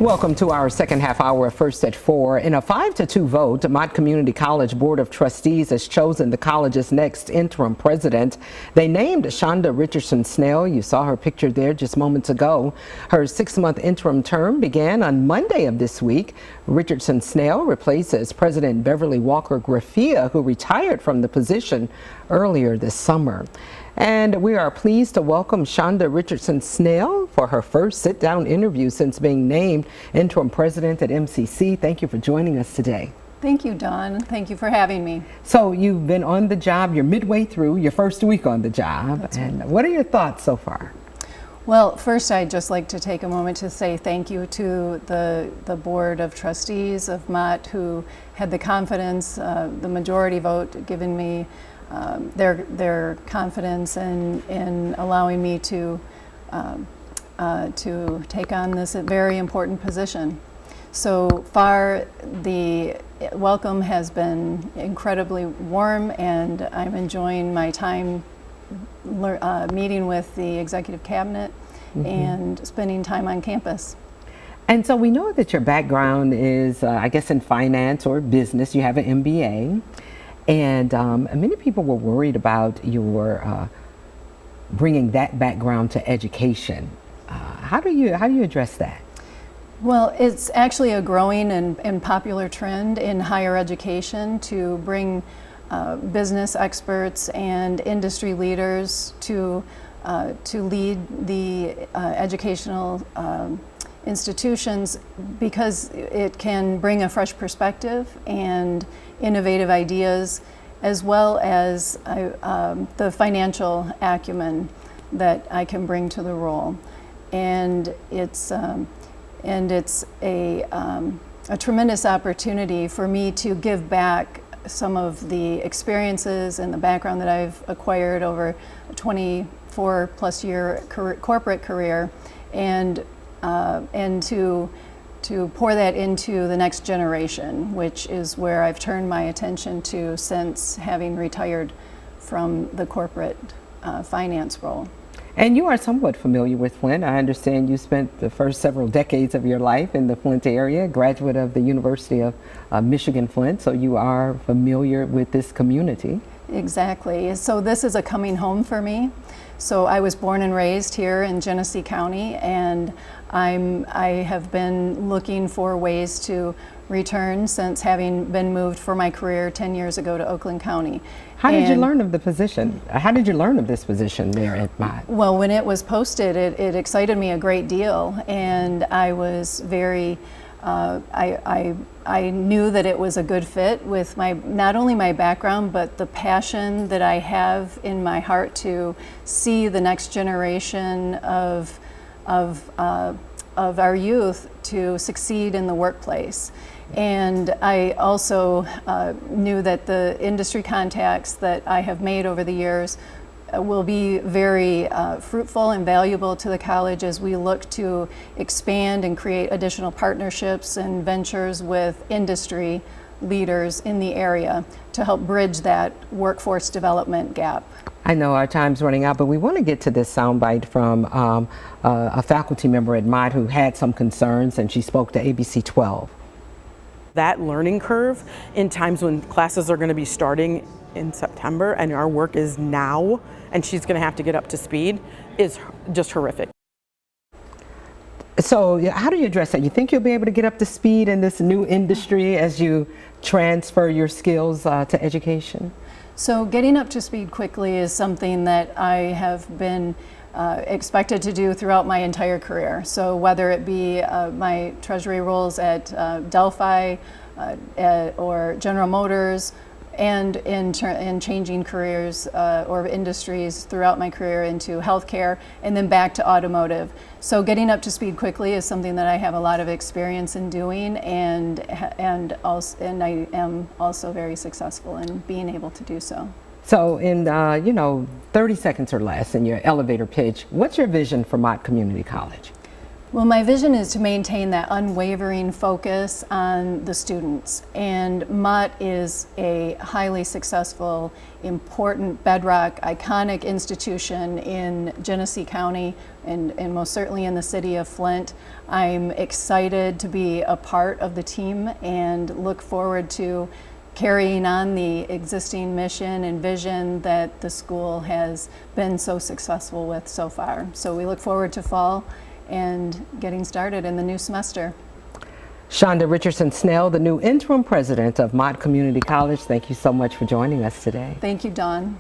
Welcome to our second half hour of First at 4. In a 5-2 vote, Mott Community College Board of Trustees has chosen the college's next interim president. They named Shonda Richardson Snell. You saw her picture there just moments ago. Her 6-month interim term began on Monday of this week. Richardson Snell replaces President Beverly Walker Graffia, who retired from the position earlier this summer. And we are pleased to welcome Shonda Richardson Snell for her first sit-down interview since being named interim president at MCC. Thank you for joining us today. Thank you, Dawn. Thank you for having me. So you've been on the job, you're midway through your first week on the job. That's and right. What are your thoughts so far? Well, first I'd just like to take a moment to say thank you to the Board of Trustees of Mott, who had the confidence, the majority vote, given me their confidence in allowing me to take on this very important position. So far, the welcome has been incredibly warm, and I'm enjoying my time meeting with the executive cabinet and spending time on campus. And so we know that your background is, I guess, in finance or business. You have an MBA. And many people were worried about your bringing that background to education. How do you address that? Well, it's actually a growing and popular trend in higher education to bring business experts and industry leaders to lead the educational institutions, because it can bring a fresh perspective and innovative ideas, as well as the financial acumen that I can bring to the role. And it's a tremendous opportunity for me to give back some of the experiences and the background that I've acquired over a 24+ year corporate career, and to pour that into the next generation, which is where I've turned my attention to since having retired from the corporate finance role. And you are somewhat familiar with Flint. I understand you spent the first several decades of your life in the Flint area, graduate of the University of Michigan Flint, so you are familiar with this community. Exactly. So this is a coming home for me. So I was born and raised here in Genesee County, and I have been looking for ways to return since having been moved for my career 10 years ago to Oakland County. How did you learn of the position? How did you learn of this position there at Mott? Well, when it was posted, it excited me a great deal, and I was very I knew that it was a good fit with not only my background, but the passion that I have in my heart to see the next generation of our youth to succeed in the workplace. And I also knew that the industry contacts that I have made over the years will be very fruitful and valuable to the college as we look to expand and create additional partnerships and ventures with industry leaders in the area to help bridge that workforce development gap. I know our time's running out, but we want to get to this soundbite from a faculty member at Mott who had some concerns, and she spoke to ABC 12. That learning curve in times when classes are going to be starting in September and our work is now, and she's going to have to get up to speed, is just horrific. So how do you address that? You think you'll be able to get up to speed in this new industry as you transfer your skills to education? So getting up to speed quickly is something that I have been expected to do throughout my entire career. So whether it be my treasury roles at Delphi or General Motors, and in changing careers or industries throughout my career into healthcare and then back to automotive. So getting up to speed quickly is something that I have a lot of experience in doing, and I am also very successful in being able to do so. So in 30 seconds or less in your elevator pitch, what's your vision for Mott Community College? Well, my vision is to maintain that unwavering focus on the students. And Mott is a highly successful, important, bedrock, iconic institution in Genesee County and most certainly in the city of Flint. I'm excited to be a part of the team and look forward to carrying on the existing mission and vision that the school has been so successful with so far. So we look forward to fall and getting started in the new semester. Shonda Richardson Snell, the new interim president of Mott Community College, thank you so much for joining us today. Thank you, Dawn.